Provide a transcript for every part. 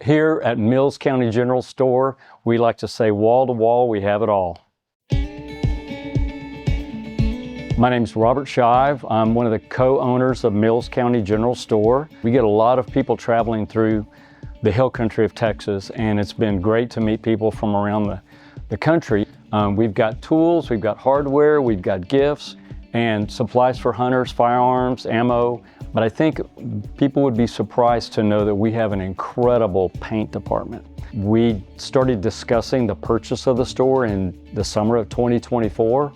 Here at Mills County General Store, we like to say wall to wall, we have it all. My name's Robert Shive. I'm one of the co-owners of Mills County General Store. We get a lot of people traveling through the hill country of Texas, and it's been great to meet people from around the country. We've got tools, we've got hardware, we've got gifts, and supplies for hunters, firearms, ammo. But I think people would be surprised to know that we have an incredible paint department. We started discussing the purchase of the store in the summer of 2024.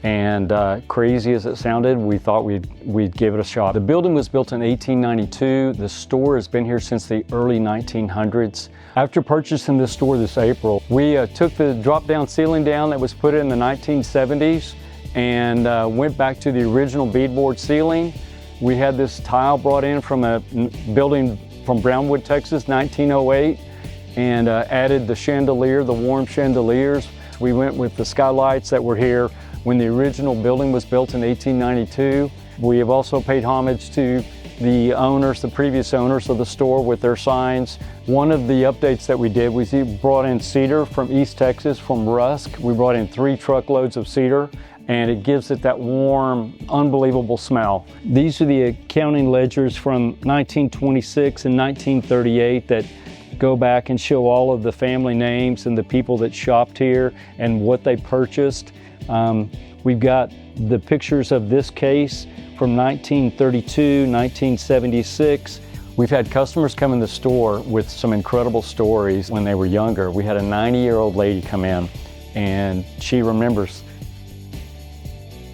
And crazy as it sounded, we thought we'd give it a shot. The building was built in 1892. The store has been here since the early 1900s. After purchasing this store this April, we took the drop-down ceiling down that was put in the 1970s and went back to the original beadboard ceiling. We had this tile brought in from a building from Brownwood, Texas, 1908, and added the chandelier, the warm chandeliers. We went with the skylights that were here when the original building was built in 1892. We have also paid homage to the owners, the previous owners of the store with their signs. One of the updates that we did was we brought in cedar from East Texas, from Rusk. We brought in 3 truckloads of cedar, and it gives it that warm, unbelievable smell. These are the accounting ledgers from 1926 and 1938 that go back and show all of the family names and the people that shopped here and what they purchased. We've got the pictures of this case from 1932, 1976. We've had customers come in the store with some incredible stories when they were younger. We had a 90-year-old lady come in, and she remembers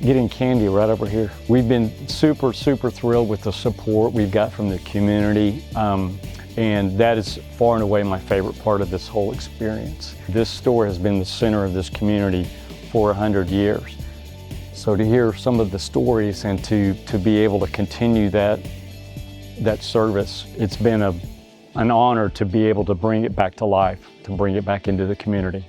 getting candy right over here. We've been super, super thrilled with the support we've got from the community. And that is far and away my favorite part of this whole experience. This store has been the center of this community for 100 years. So to hear some of the stories and to be able to continue that service, it's been an honor to be able to bring it back to life, to bring it back into the community.